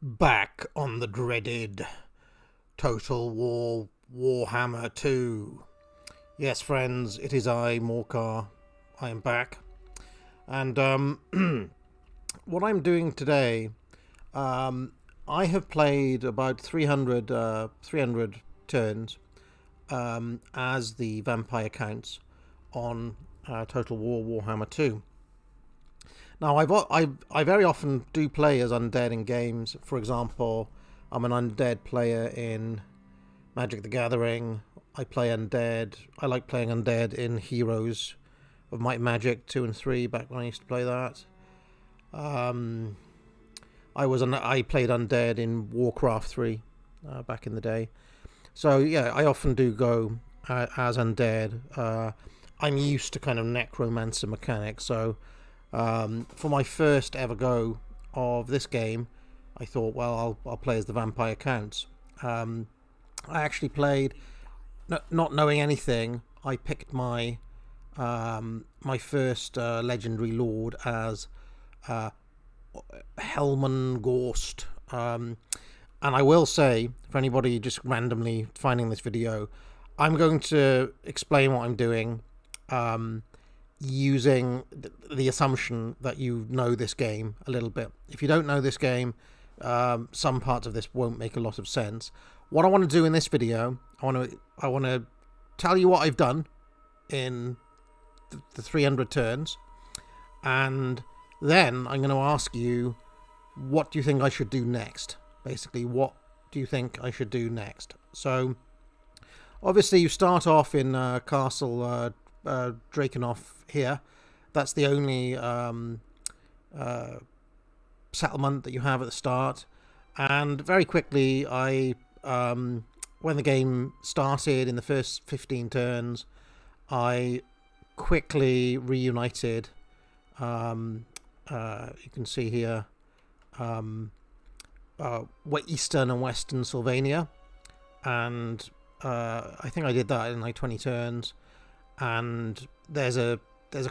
Back on the dreaded Total War Warhammer 2. Yes, friends, it is I, Morcar. I am back. And what I'm doing today, I have played about 300 turns as the vampire counts on Total War Warhammer 2. Now, I very often do play as undead in games. For example, I'm an undead player in Magic the Gathering. I play undead. I like playing undead in Heroes of Might and Magic 2 and 3 back when I used to play that. I played undead in Warcraft 3 back in the day. So yeah, I often do go as undead. I'm used to kind of necromancer mechanics, so for my first ever go of this game, I thought, well, I'll play as the vampire counts. I actually played, not knowing anything. I picked my my first legendary lord as Hellman Gorst. And I will say, for anybody just randomly finding this video, I'm going to explain what I'm doing using the assumption that you know this game a little bit. If you don't know this game, some parts of this won't make a lot of sense. What I want to do in this video, I want to tell you what I've done in the 300 turns, and then I'm going to ask you, what do you think I should do next? Basically, what do you think I should do next? So, obviously, you start off in Castle Drakenhof here. That's the only settlement that you have at the start. And very quickly, when the game started in the first 15 turns, I quickly reunited. You can see here Eastern and Western Sylvania, and I think I did that in like 20 turns. And there's a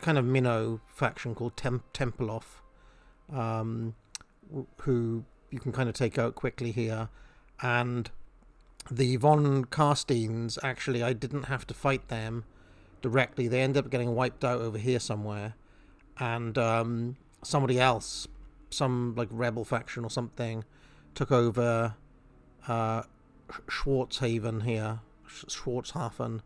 kind of minnow faction called Tempelhof, who you can kind of take out quickly here. And the von Carsteins, actually, I didn't have to fight them directly. They ended up getting wiped out over here somewhere, and somebody else, some like rebel faction or something, took over Schwarzhaven here, Schwarzhafen.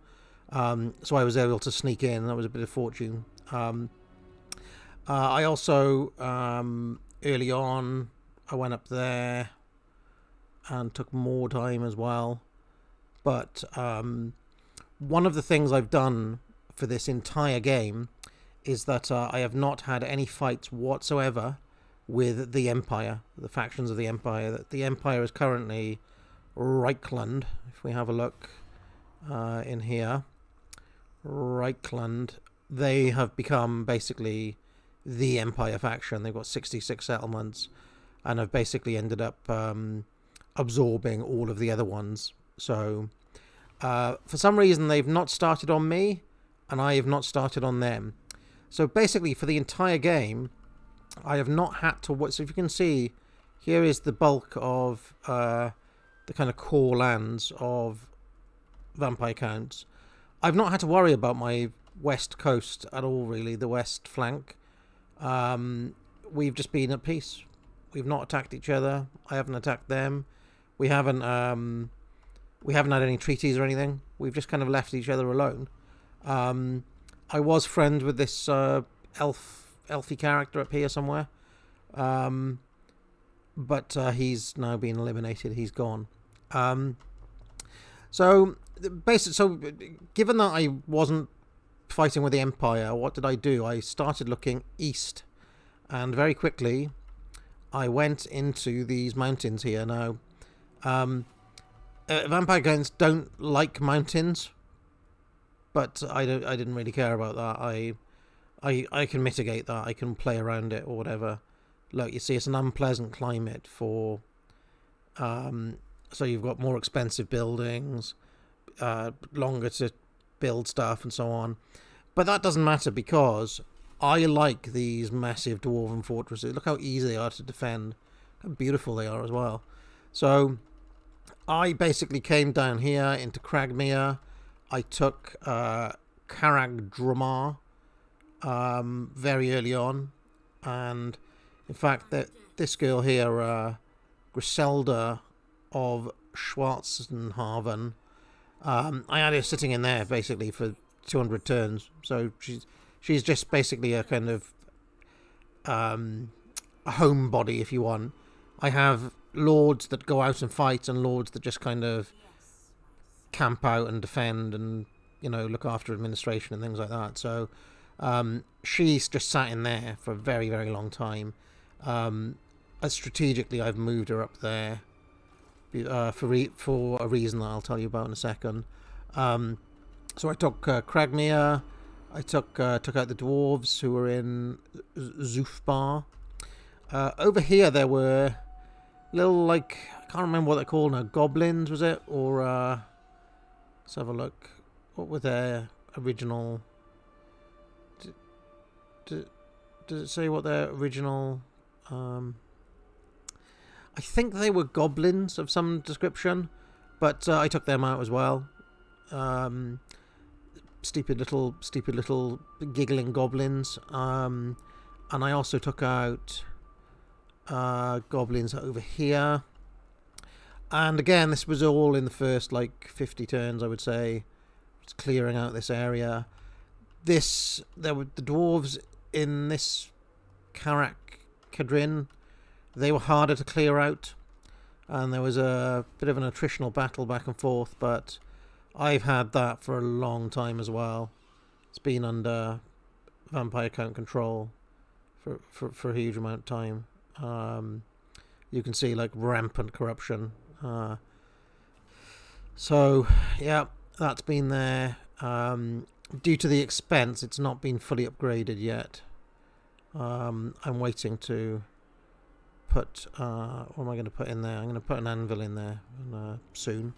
So I was able to sneak in. That was a bit of fortune. I also, early on, I went up there and took more time as well. But one of the things I've done for this entire game is that I have not had any fights whatsoever with the Empire, the factions of the Empire. The Empire is currently Reichland. If we have a look in here, Reichland, they have become basically the Empire faction. They've got 66 settlements and have basically ended up absorbing all of the other ones. So for some reason they've not started on me, and I have not started on them. So basically for the entire game, I have not had to... So if you can see, here is the bulk of the kind of core lands of vampire counts. I've not had to worry about my west coast at all, really, the west flank. We've just been at peace. We've not attacked each other. I haven't attacked them. We haven't had any treaties or anything. We've just kind of left each other alone. I was friends with this elfy character up here somewhere, but he's now been eliminated. He's gone. So given that I wasn't fighting with the Empire, what did I do? I started looking east, and very quickly I went into these mountains here. Now, vampire guns don't like mountains, but I didn't really care about that. I can mitigate that. I can play around it or whatever. Look, you see, it's an unpleasant climate for. So you've got more expensive buildings, longer to build stuff, and so on. But that doesn't matter, because I like these massive dwarven fortresses. Look how easy they are to defend. Beautiful they are as well. So I basically came down here into Cragmere. I took Carrag Drumar very early on, and in fact that this girl here, Griselda of Schwarzenhaven, I had her sitting in there basically for 200 turns. So she's just basically a kind of a homebody, if you want. I have lords that go out and fight, and lords that just kind of camp out and defend, and look after administration and things like that. So she's just sat in there for a very, very long time. Strategically, I've moved her up there for a reason that I'll tell you about in a second. So I took Cragmere. I took out the dwarves who were in Zufbar. Over here there were little, I can't remember what they're called now. Goblins, was it? Or let's have a look. What were their original? Does it say what their original? I think they were goblins of some description, but I took them out as well. Stupid little giggling goblins. And I also took out goblins over here. And again, this was all in the first 50 turns, I would say. Just clearing out this area. There were the dwarves in this Karak Kadrin. They were harder to clear out, and there was a bit of an attritional battle back and forth, but I've had that for a long time as well. It's been under vampire count control for a huge amount of time. You can see rampant corruption. So yeah, that's been there. Due to the expense, it's not been fully upgraded yet. I'm waiting to put what am I going to put in there? I'm going to put an anvil in there soon.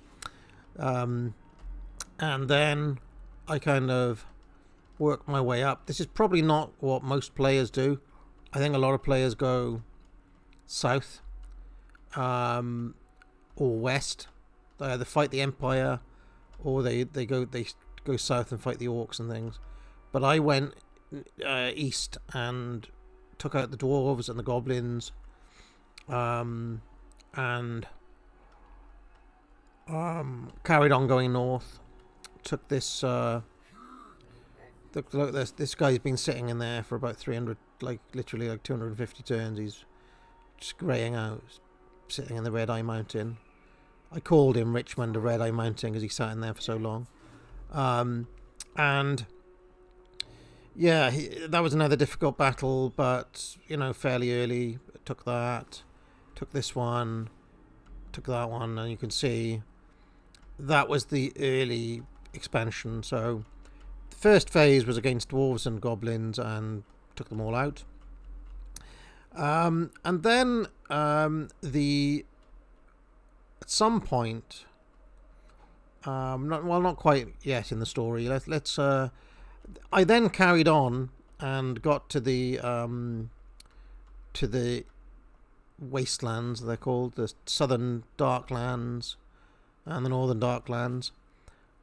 And then I kind of work my way up. This is probably not what most players do. I think a lot of players go south or west. They either fight the Empire or they go south and fight the orcs and things. But I went east and took out the dwarves and the goblins, and carried on going north. Took this this guy's been sitting in there for about 300, literally 250 turns. He's just greying out, sitting in the Red Eye Mountain. I called him Richmond of Red Eye Mountain because he sat in there for so long. And yeah, that was another difficult battle, but fairly early. Took that, took this one, took that one, and you can see that was the early expansion. So the first phase was against dwarves and goblins, and took them all out. And then at some point, not quite yet in the story. Let's. I then carried on and got to the wastelands. They're called the Southern Darklands and the Northern Darklands,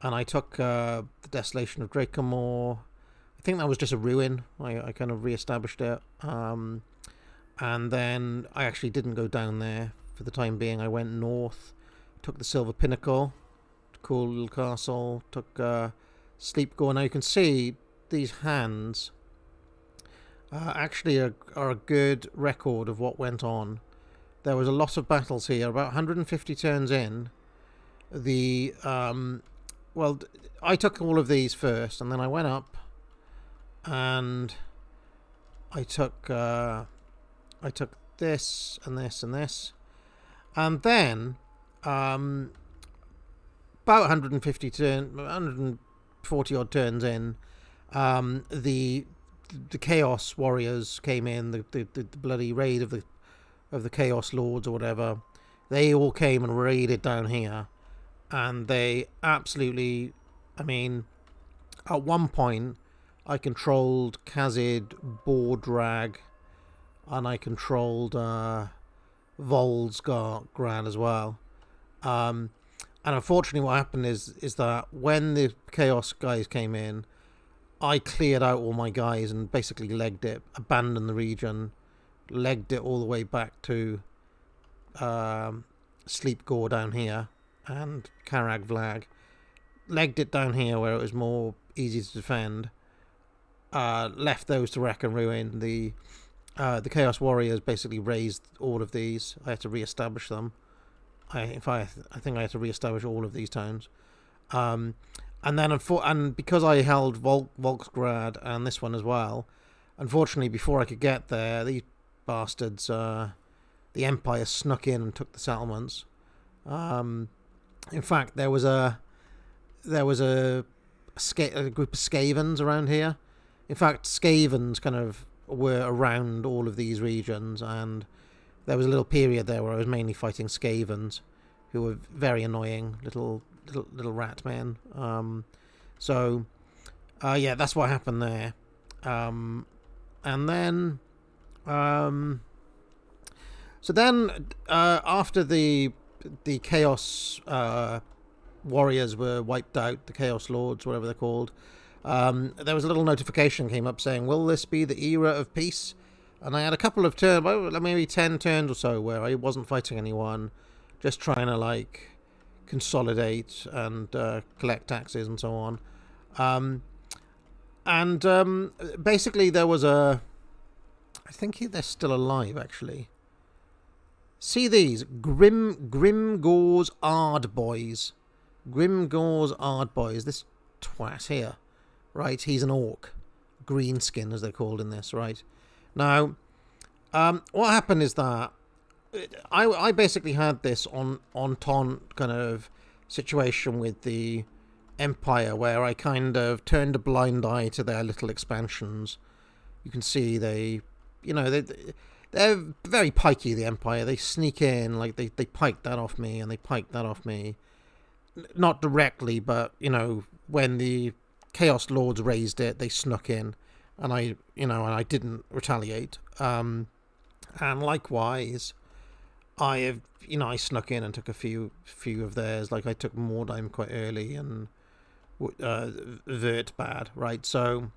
and I took the Desolation of Dracomore. I think that was just a ruin. I kind of re-established it, and then I actually didn't go down there for the time being. I went north, took the Silver Pinnacle, cool little castle, took Sleepgore. Now you can see these hands actually are a good record of what went on. There was a lot of battles here. About 150 turns in, I took all of these first, and then I went up and I took this and this and this, and then about 140 odd turns in, the Chaos Warriors came in, the bloody raid of the Chaos Lords or whatever. They all came and raided down here, and they absolutely, at one point I controlled Khazid, Bordrag, and I controlled Volksgrad as well. And unfortunately, what happened is that when the Chaos guys came in, I cleared out all my guys and basically legged it, abandoned the region, legged it all the way back to Sleep Gore down here and Karag Vlag. Legged it down here where it was more easy to defend. Left those to wreck and ruin. The Chaos Warriors basically raised all of these. I had to re-establish them. I think I had to re-establish all of these towns. And then and because I held Volksgrad and this one as well, unfortunately, before I could get there, these bastards, the Empire snuck in and took the settlements. In fact, there was a group of Skavens around here. In fact, Skavens kind of were around all of these regions, and there was a little period there where I was mainly fighting Skavens, who were very annoying little rat men. So that's what happened there. And then after the Chaos Warriors were wiped out, the Chaos Lords, whatever they're called, there was a little notification came up saying, will this be the era of peace? And I had a couple of turns, maybe 10 turns or so, where I wasn't fighting anyone, just trying to consolidate and collect taxes and so on. Basically there was I think they're still alive actually. See these Grimgor's Ard Boys. Grimgor's Ard Boys. This twat here, right? He's an orc, greenskin as they're called in this, right? Now, what happened is that I basically had this entente kind of situation with the Empire where I kind of turned a blind eye to their little expansions. You can see they're very pikey, the Empire. They sneak in, they pike that off me and they pike that off me. Not directly, but, when the Chaos Lords raised it, they snuck in and I didn't retaliate. And likewise, I snuck in and took a few of theirs. I took Mordheim quite early and Vert bad, right? So,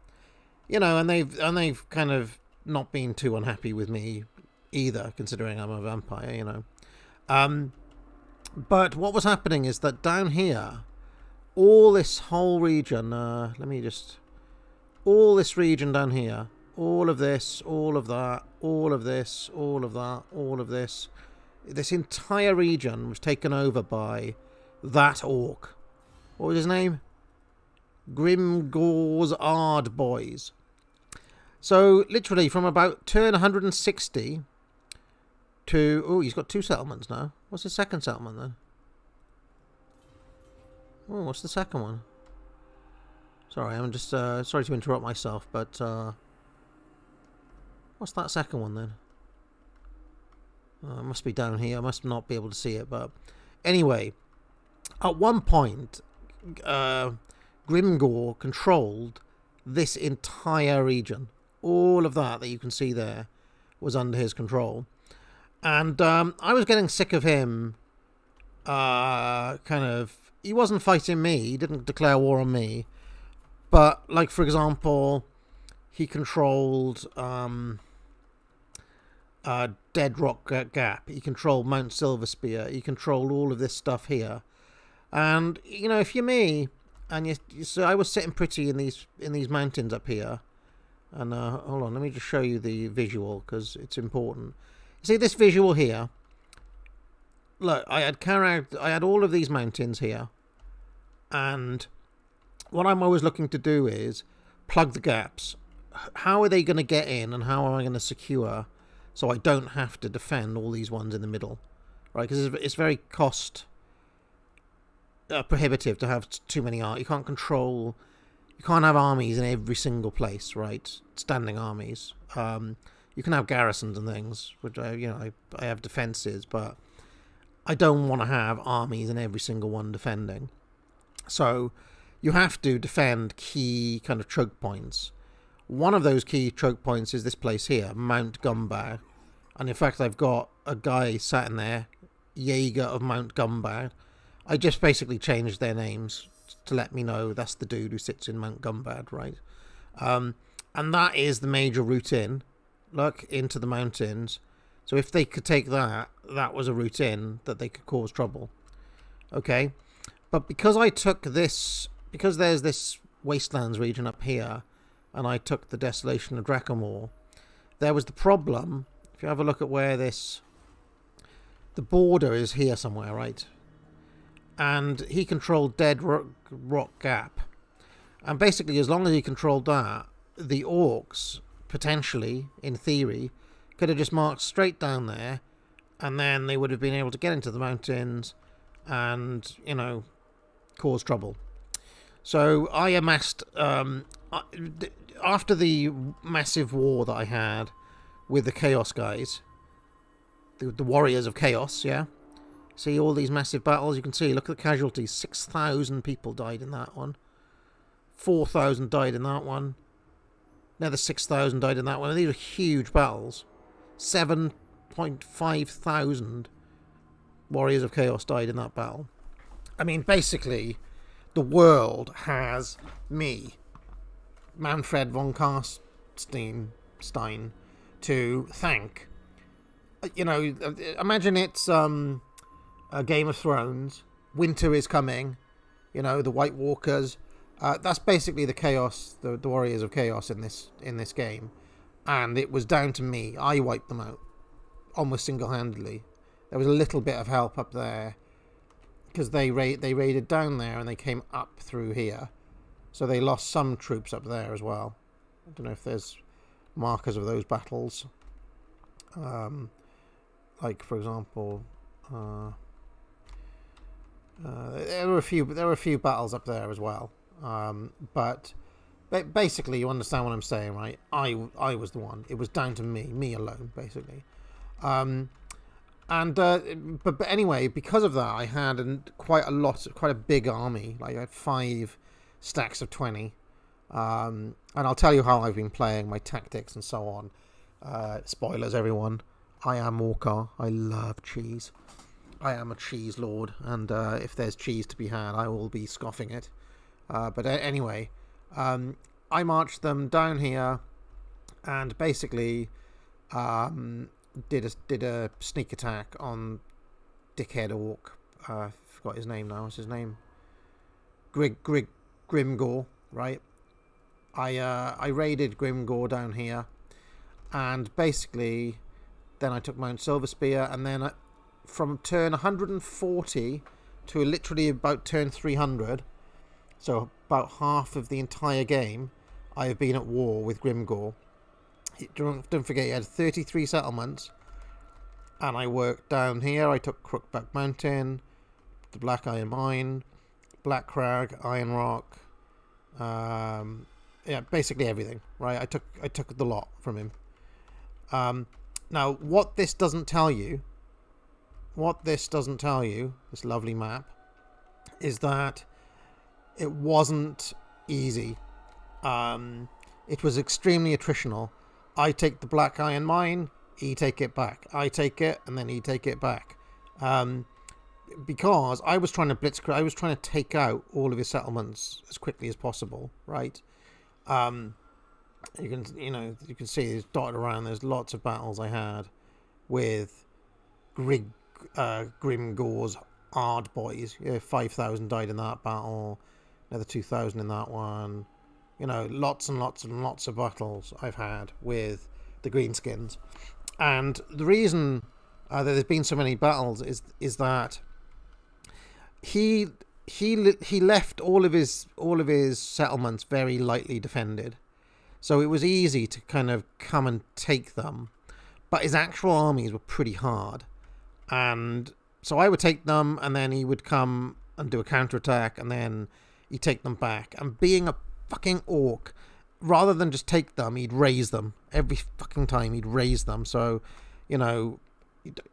and they've kind of not been too unhappy with me either, considering I'm a vampire, But what was happening is that down here, all this whole region, all this region down here, all of this, all of that, all of this, all of that, all of this, this entire region was taken over by that orc. What was his name? Grimgor's Ard Boys. So, literally, from about turn 160 to... Oh, he's got 2 settlements now. What's his second settlement, then? Oh, what's the second one? Sorry, I'm just... sorry to interrupt myself, but... what's that second one, then? Oh, it must be down here. I must not be able to see it, but... Anyway, at one point, Grimgor controlled this entire region. All of that you can see there was under his control. And I was getting sick of him. He wasn't fighting me. He didn't declare war on me. But, for example, he controlled Dead Rock Gap. He controlled Mount Silverspear. He controlled all of this stuff here. And, if you're me, and so I was sitting pretty in these mountains up here. And hold on, let me just show you the visual because it's important. See this visual here? Look, I had all of these mountains here, and what I'm always looking to do is plug the gaps. How are they going to get in, and how am I going to secure so I don't have to defend all these ones in the middle, right? Because it's very cost prohibitive to have too many armies. You can't have armies in every single place, right? Standing armies. You can have garrisons and things, which I have defenses, but I don't want to have armies in every single one defending. So you have to defend key kind of choke points. One of those key choke points is this place here, Mount Gumbag. And in fact, I've got a guy sat in there, Jaeger of Mount Gumbad. I just basically changed their names to let me know that's the dude who sits in Mount Gumbad, right? And that is the major route in. Look, into the mountains. So if they could take that, that was a route in that they could cause trouble. Okay? But because I took this, because there's this Wastelands region up here, and I took the Desolation of Drakhamor, there was the problem, if you have a look at where this, the border is here somewhere, right? And he controlled Dead Rock Gap. And basically, as long as he controlled that, the orcs, potentially, in theory, could have just marched straight down there, and then they would have been able to get into the mountains and, you know, cause trouble. So I amassed, after the massive war that I had with the Chaos guys, the Warriors of Chaos, yeah? See all these massive battles? You can see, look at the casualties. 6,000 people died in that one. 4,000 died in that one. Another 6,000 died in that one. And these are huge battles. 7.5 thousand Warriors of Chaos died in that battle. I mean, basically, the world has me, Manfred von Karstein, to thank. You know, imagine it's a Game of Thrones. Winter is coming. You know, the White Walkers. That's basically the Chaos, the Warriors of Chaos in this game. And it was down to me. I wiped them out almost single-handedly. There was a little bit of help up there because they raided down there and they came up through here. So they lost some troops up there as well. I don't know if there's markers of those battles. Like, for example, there were a few battles up there as well. But basically, you understand what I'm saying, right? I was the one. It was down to me alone, basically. But anyway, because of that, I had quite a big army. Like I had 5 stacks of 20. And I'll tell you how I've been playing, my tactics and so on. Spoilers, everyone. I am Morcar. I love cheese. I am a cheese lord, and if there's cheese to be had, I will be scoffing it. But anyway, I marched them down here, and basically did a sneak attack on Dickhead Orc. I forgot his name now. What's his name? Grimgore, right? I raided Grimgore down here, and basically then I took Mount Silverspear, and then from turn 140 to literally about turn 300, so about half of the entire game, I have been at war with Grimgore. Don't forget, he had 33 settlements, and I worked down here. I took Crookback Mountain, the Black Iron Mine, Black Crag, Iron Rock, yeah, basically everything, right? I took the lot from him. Now, what this doesn't tell you, this lovely map, is that it wasn't easy. It was extremely attritional. I take the Black Iron Mine, he take it back. I take it, and then he take it back. Because I was trying to blitzkrieg, I was trying to take out all of his settlements as quickly as possible, right? You can see it's dotted around. There's lots of battles I had with Grimgore's Ard boys. 5,000 died in that battle. Another 2,000 in that one. You know, lots and lots and lots of battles I've had with the Greenskins. And the reason that there's been so many battles is that he left all of his settlements very lightly defended. So it was easy to kind of come and take them. But his actual armies were pretty hard. And so I would take them, and then he would come and do a counterattack, and then he'd take them back. And being a fucking orc, rather than just take them, he'd raise them. Every fucking time he'd raise them. So, you know,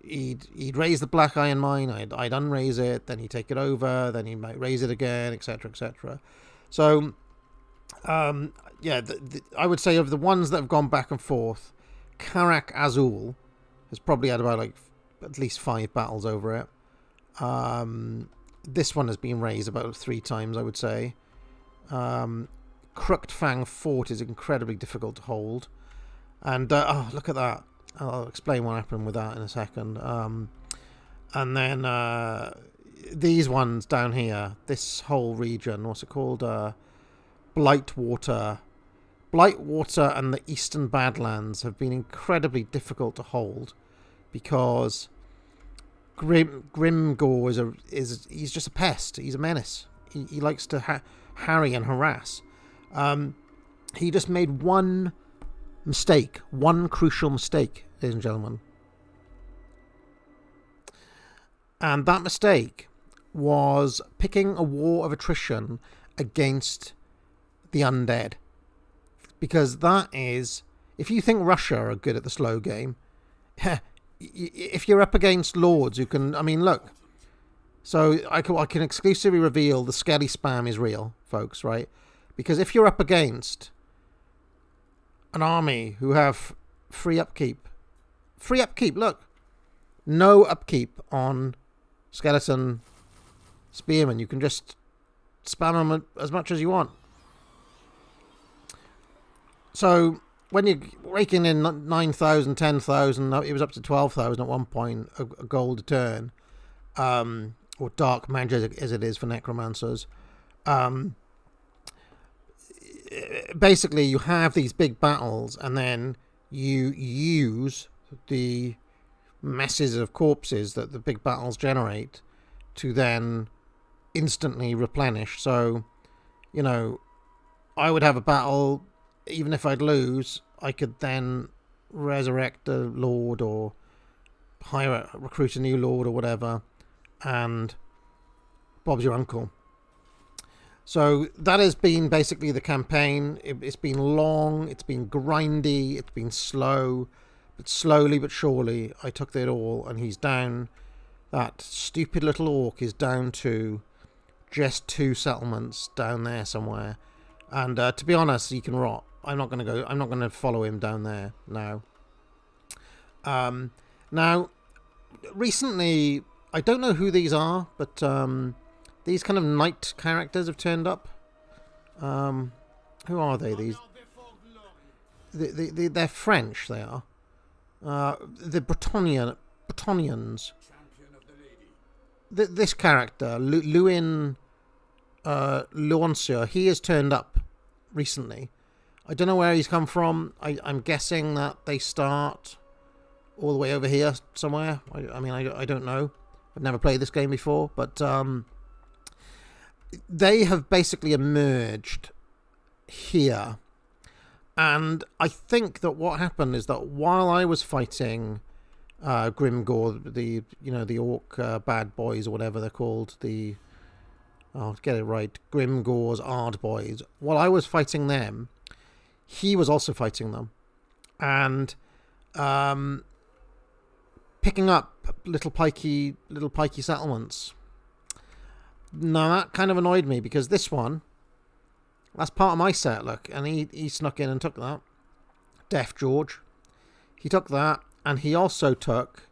he'd raise the Black Iron Mine, I'd unraise it, then he'd take it over, then he might raise it again, etc., etc. So, yeah, I would say of the ones that have gone back and forth, Karak Azul has probably had about like at least 5 battles over it. This one has been raised about 3 times, I would say. Crooked Fang Fort is incredibly difficult to hold. And, oh, look at that. I'll explain what happened with that in a second. And then these ones down here, this whole region, what's it called? Blightwater. Blightwater and the Eastern Badlands have been incredibly difficult to hold because Grimgor he's just a pest. He's a menace. He likes to harry and harass. He just made one mistake, one crucial mistake, ladies and gentlemen. And that mistake was picking a war of attrition against the undead. Because that is, if you think Russia are good at the slow game, if you're up against lords who can, I mean, look. So I can exclusively reveal the skelly spam is real, folks, right? Because if you're up against an army who have free upkeep, look, no upkeep on skeleton spearmen. You can just spam them as much as you want. So when you're raking in 9,000, 10,000, it was up to 12,000 at one point, a gold a turn, or dark magic as it is for necromancers. Basically, you have these big battles, and then you use the masses of corpses that the big battles generate to then instantly replenish. So, you know, I would have a battle. Even if I'd lose, I could then resurrect a lord or recruit a new lord or whatever, and Bob's your uncle. So that has been basically the campaign. It's been long, it's been grindy, it's been slow, but slowly but surely I took it all, and he's down. That stupid little orc is down to just 2 settlements down there somewhere. And to be honest, he can rot. I'm not going to follow him down there now. Now, recently, I don't know who these are, but these kind of knight characters have turned up. Who are they? They're French. They are. The Bretonnians. This character, Louin Leoncia, he has turned up recently. I don't know where he's come from. I'm guessing that they start all the way over here somewhere. I mean, I don't know. I've never played this game before, but they have basically emerged here. And I think that what happened is that while I was fighting Grimgor, the orc bad boys or whatever they're called, I'll get it right, Grimgor's Ard boys, while I was fighting them, he was also fighting them, and picking up little pikey settlements. Now that kind of annoyed me because this one, that's part of my set, look, and he snuck in and took that. Deaf George, he took that, and he also took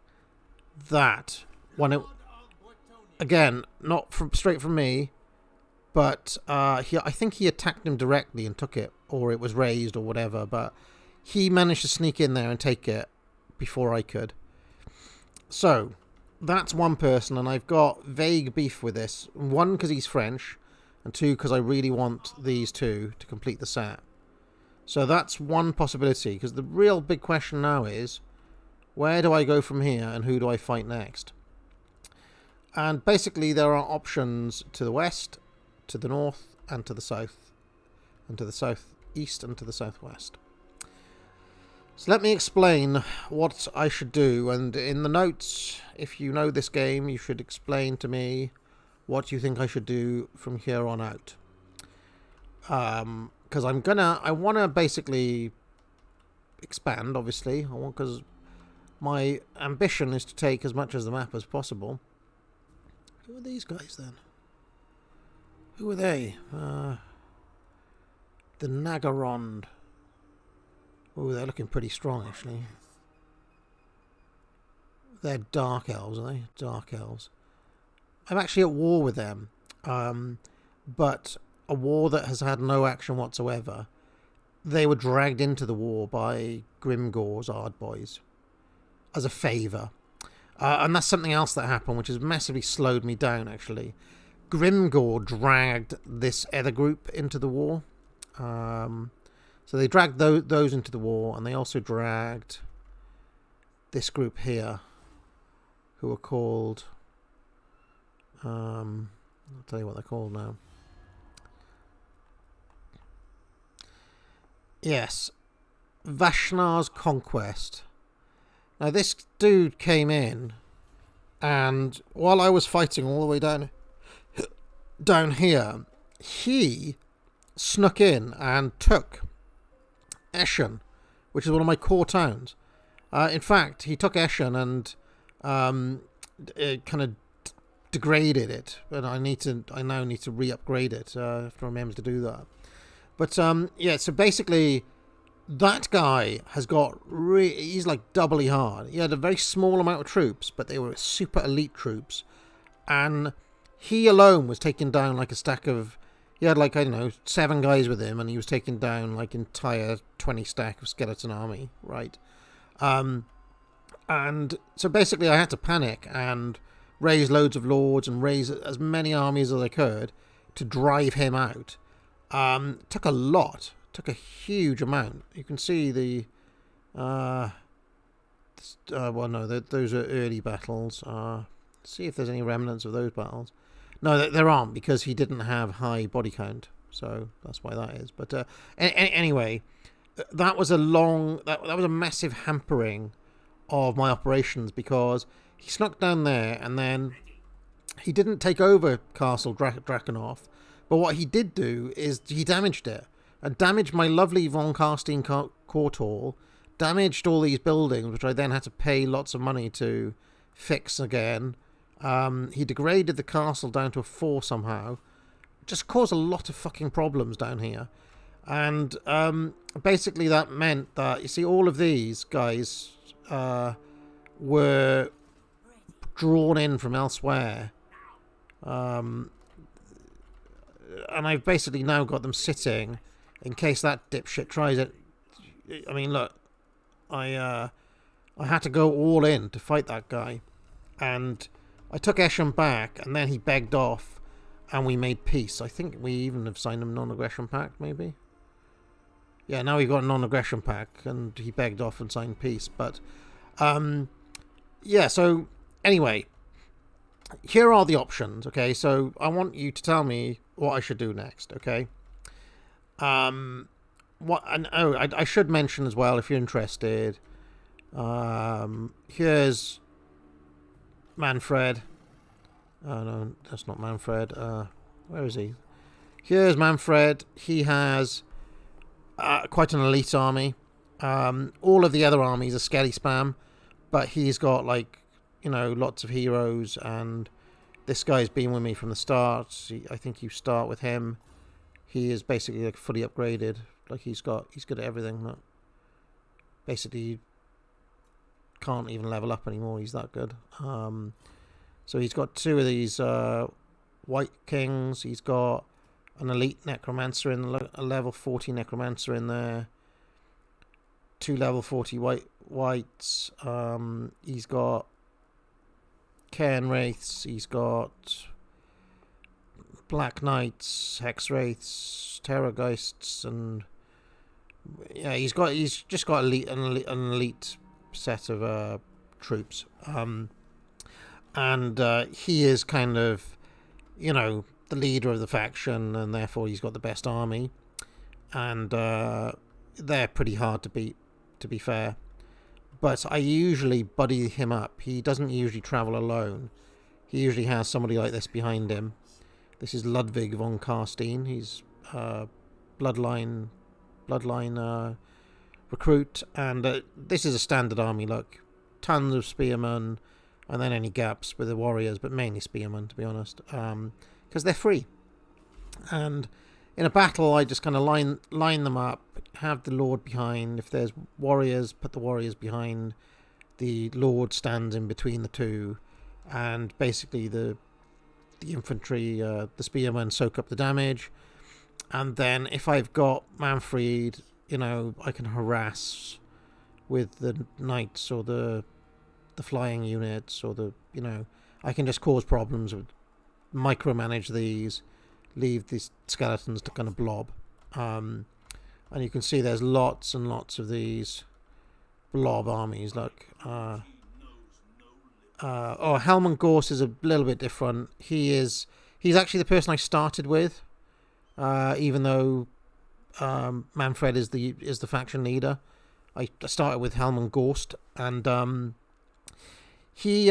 that when it, again, not straight from me, but I think he attacked him directly and took it, or it was raised or whatever, but he managed to sneak in there and take it before I could. So that's one person, and I've got vague beef with this. 1, because he's French, and 2, because I really want these 2 to complete the set. So that's one possibility, because the real big question now is, where do I go from here, and who do I fight next? And basically there are options to the west, to the north, and to the south, and to the southeast, and to the southwest. So let me explain what I should do, and in the notes, if you know this game, you should explain to me what you think I should do from here on out. Because I want to basically expand, obviously, because my ambition is to take as much of the map as possible. Who are these guys then? Who are they? The Nagarond. Oh, they're looking pretty strong, actually. They're dark elves, are they? Dark elves. I'm actually at war with them. But a war that has had no action whatsoever. They were dragged into the war by Grimgor's Ardboys as a favour. And that's something else that happened, which has massively slowed me down, actually. Grimgor dragged this other group into the war. So they dragged those into the war, and they also dragged this group here, who are called... I'll tell you what they're called now. Yes, Vashnar's Conquest. Now this dude came in, and while I was fighting all the way down here, he snuck in and took Eshen, which is one of my core towns. In fact, he took Eshen and it kind of degraded it, but I now need to re-upgrade it. I have to remember to do that. But yeah, so basically, that guy has got he's like doubly hard. He had a very small amount of troops, but they were super elite troops, and he alone was taking down like a stack of. He had like, I don't know, 7 guys with him, and he was taking down like entire 20 stack of skeleton army, right? And so basically, I had to panic and raise loads of lords and raise as many armies as I could to drive him out. Took a lot. Took a huge amount. You can see the... well, no, those are early battles. See if there's any remnants of those battles. No, there aren't, because he didn't have high body count. So that's why that is. But anyway, that was a that was a massive hampering of my operations, because he snuck down there, and then he didn't take over Castle Drakenhof. But what he did do is he damaged it, and damaged my lovely von Karstein court hall, damaged all these buildings, which I then had to pay lots of money to fix again. He degraded the castle down to a 4 somehow. Just caused a lot of fucking problems down here. And basically that meant that, you see, all of these guys were drawn in from elsewhere. And I've basically now got them sitting in case that dipshit tries it. I mean, look, I had to go all in to fight that guy, and I took Eshen back, and then he begged off, and we made peace. I think we even have signed a non-aggression pact, maybe. Yeah, now we've got a non-aggression pact, and he begged off and signed peace. But yeah. So anyway, here are the options. Okay, so I want you to tell me what I should do next. Okay. What? And I should mention as well, if you're interested. Here's Manfred. Oh no, that's not Manfred. Where is he? Here's Manfred. He has quite an elite army. All of the other armies are skelly spam, but he's got, like, you know, lots of heroes, and this guy's been with me from the start. I think you start with him. He is basically like fully upgraded. Like he's good at everything. That basically can't even level up anymore. He's that good. So he's got 2 of these White Kings. He's got an elite Necromancer a level 40 Necromancer in there. 2 level 40 Whites. He's got Cairn Wraiths. He's got Black Knights, Hex Wraiths, Terrorgeists, and yeah, he's just got an elite set of troops. And he is kind of, you know, the leader of the faction, and therefore he's got the best army. And they're pretty hard to beat, to be fair. But I usually buddy him up. He doesn't usually travel alone. He usually has somebody like this behind him. This is Ludwig von Karstein. He's bloodline recruit, and this is a standard army. Look, tons of spearmen, and then any gaps with the warriors, but mainly spearmen, to be honest, because they're free. And in a battle, I just kind of line them up, have the lord behind. If there's warriors, put the warriors behind the Lord stands in between the two, and basically the infantry, the spearmen soak up the damage, and then if I've got Manfred, I can harass with the knights or the flying units, or I can just cause problems with micromanage these, leave these skeletons to kind of blob. And you can see there's lots and lots of these blob armies. Look, Helmand Gorst is a little bit different. He's actually the person I started with, even though Manfred is the faction leader. I started with Helmand Gorst, and he's,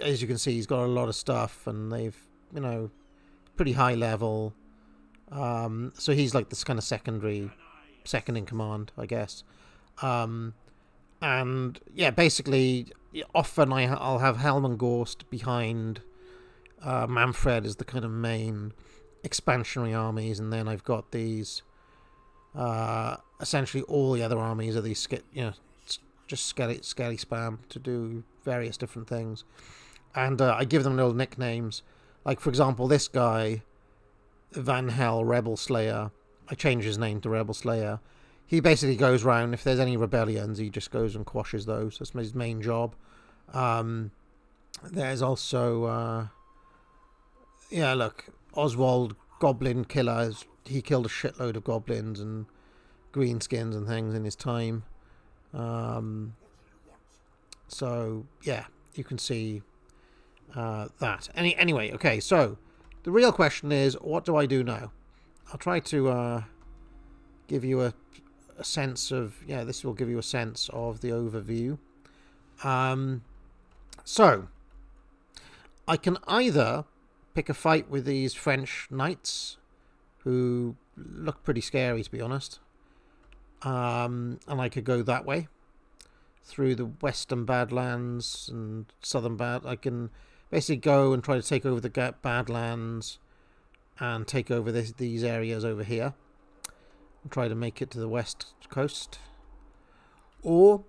as you can see, he's got a lot of stuff, and they've, pretty high level. So he's like this kind of second in command, I guess. And yeah, basically, often I'll have Helmand Gorst behind Manfred as the kind of main expansionary armies, and then I've got these essentially all the other armies are these just skelly spam to do various different things, and I give them little nicknames. Like, for example, this guy, Van Hel Rebel Slayer, I changed his name to Rebel Slayer. He basically goes around, if there's any rebellions, he just goes and quashes those. That's his main job. There's also look, Oswald Goblin Killer. He killed a shitload of goblins and greenskins and things in his time. So yeah, you can see that. Anyway, okay, so the real question is, what do I do now? I'll try to give you a sense of, this will give you a sense of the overview. So I can either pick a fight with these French knights, who look pretty scary, to be honest, and I could go that way through the western Badlands and southern I can basically go and try to take over the Badlands and take over these areas over here and try to make it to the west coast. Or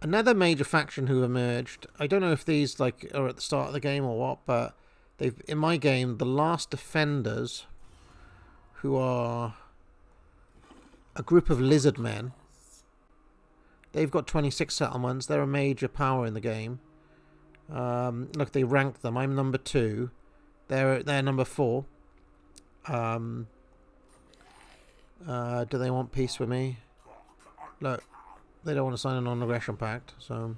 another major faction who emerged, I don't know if these are at the start of the game or what, but they've, in my game, the Last Defenders, who are a group of lizard men. They've got 26 settlements. They're a major power in the game. Look, they rank them. I'm number 2. They're number 4. Do they want peace with me? Look, they don't want to sign a non-aggression pact. So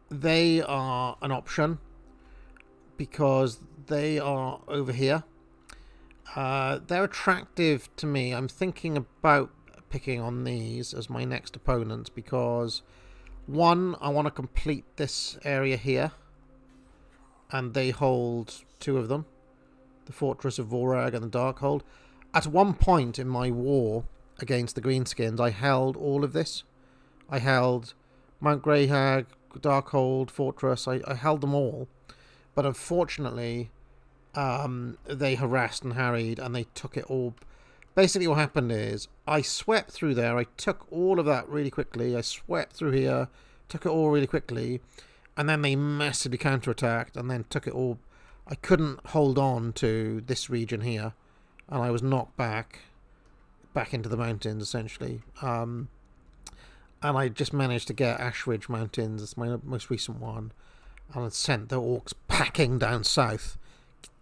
they are an option because they are over here. They're attractive to me. I'm thinking about picking on these as my next opponents because, one, I want to complete this area here, and they hold 2 of them, the Fortress of Vorag and the Darkhold. At one point in my war against the Greenskins, I held all of this. I held Mount Greyhag, Darkhold, Fortress. I held them all, but unfortunately they harassed and harried, and they took it all. Basically what happened is I swept through there. I took all of that really quickly. I swept through here, took it all really quickly, and then they massively counterattacked and then took it all. I couldn't hold on to this region here, and I was knocked back into the mountains, essentially. And I just managed to get Ashridge Mountains. It's my most recent one. And I sent the orcs packing down south.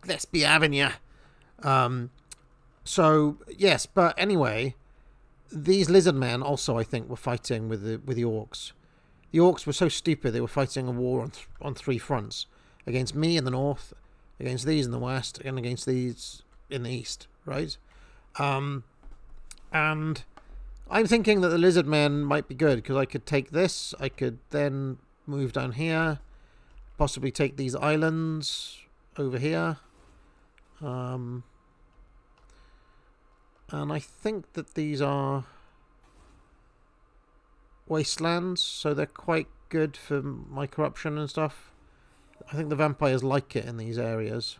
Let's be having ya. So yes, but anyway, these lizard men also, I think, were fighting with the orcs. The orcs were so stupid; they were fighting a war on 3 fronts: against me in the north, against these in the west, and against these in the east. Right? And I'm thinking that the lizard men might be good because I could take this. I could then move down here, possibly take these islands over here. And I think that these are wastelands, so they're quite good for my corruption and stuff. I think the vampires like it in these areas.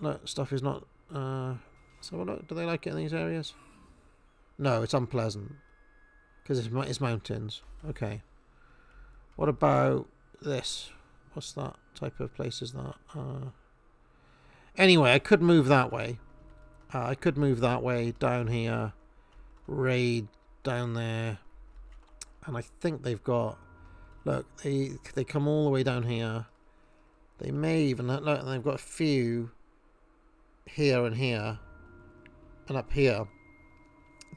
No, stuff is not... so look, do they like it in these areas? No, it's unpleasant. Because it's mountains. Okay. What about this? What's that type of place is that? Anyway, I could move that way. I could move that way, down here. Raid down there. And I think they've got... Look, they come all the way down here. They may even... Look, they've got a few here and here. And up here.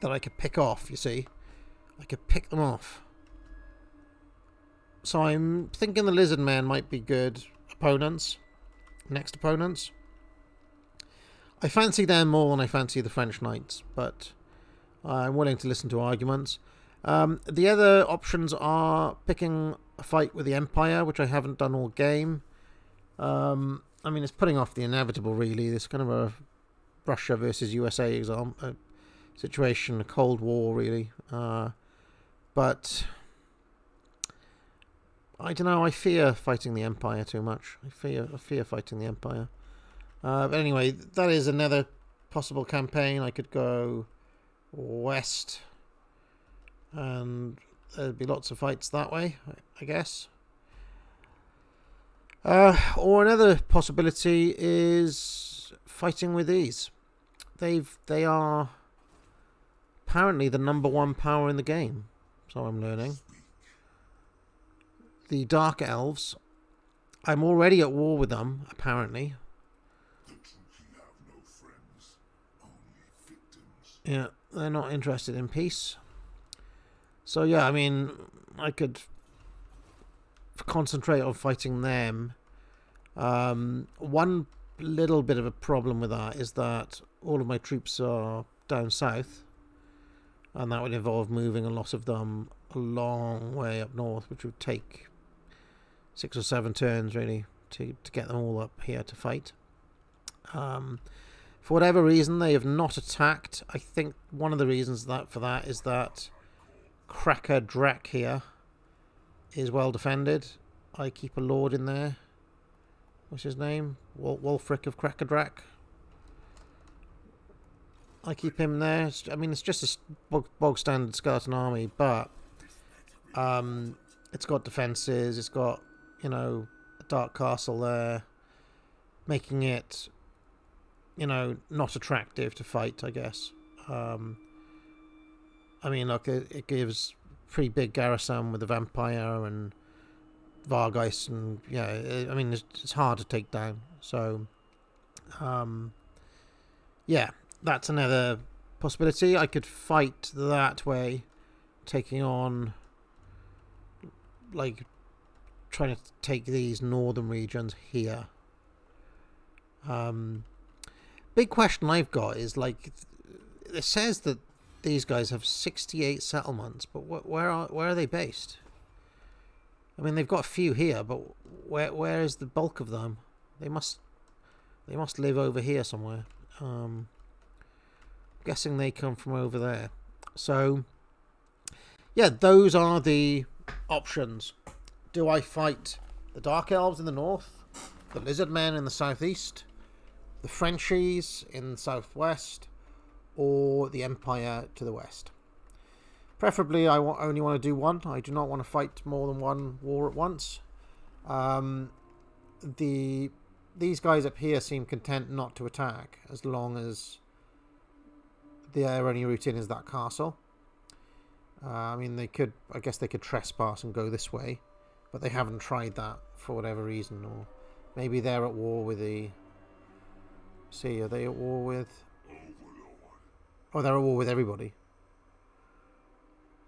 That I could pick off, you see. I could pick them off. So I'm thinking the lizard men might be good opponents. Next opponents. I fancy them more than I fancy the French knights. But I'm willing to listen to arguments. The other options are picking a fight with the Empire, which I haven't done all game. I mean, it's putting off the inevitable, really. This kind of a Russia versus USA situation, a Cold War, really. But I don't know. I fear fighting the Empire too much. I fear fighting the Empire. But anyway, that is another possible campaign. I could go west, and there'd be lots of fights that way, I guess. Or another possibility is fighting with these. They are apparently the #1 power in the game, so I'm learning. The Dark Elves. I'm already at war with them, apparently. Yeah, they're not interested in peace. So yeah, I mean, I could concentrate on fighting them. One little bit of a problem with that is that all of my troops are down south, and that would involve moving a lot of them a long way up north, which would take 6 or 7 turns really to get them all up here to fight. For whatever reason, they have not attacked. I think one of the reasons for that is that Cracker Drac here is well defended. I keep a lord in there. What's his name? Wolfric of Cracker Drac. I keep him there. I mean, it's just a bog standard skeleton army, but it's got defenses. It's got, you know, a dark castle there, making it, you know, not attractive to fight, I guess. I mean, look, it gives pretty big garrison with the Vampire and Vargeist, and yeah, I mean, it's hard to take down. So, yeah, that's another possibility. I could fight that way, taking on, like, trying to take these northern regions here. Big question I've got is, like, it says that these guys have 68 settlements, but where are they based? I mean, they've got a few here, but where is the bulk of them? They must live over here somewhere. Guessing they come from over there. So, yeah, those are the options. Do I fight the Dark Elves in the north, the Lizard Men in the southeast, the Frenchies in the southwest, or the Empire to the west? Preferably, I only want to do one. I do not want to fight more than one war at once. These guys up here seem content not to attack as long as their only route in is that castle. I mean, I guess they could trespass and go this way, but they haven't tried that for whatever reason, or maybe they're at war with the... See, are they at war with... Oh, they're at war with everybody.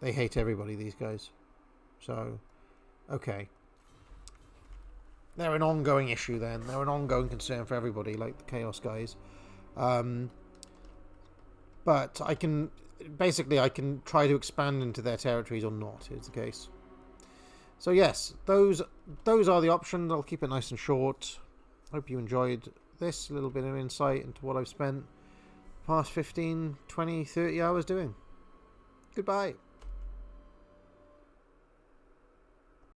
They hate everybody, these guys. So, okay. They're an ongoing issue then. They're an ongoing concern for everybody, like the Chaos guys. But I can... Basically, I can try to expand into their territories or not, is the case. So yes, those are the options. I'll keep it nice and short. Hope you enjoyed this little bit of insight into what I've spent the past 15, 20, 30 hours doing. Goodbye.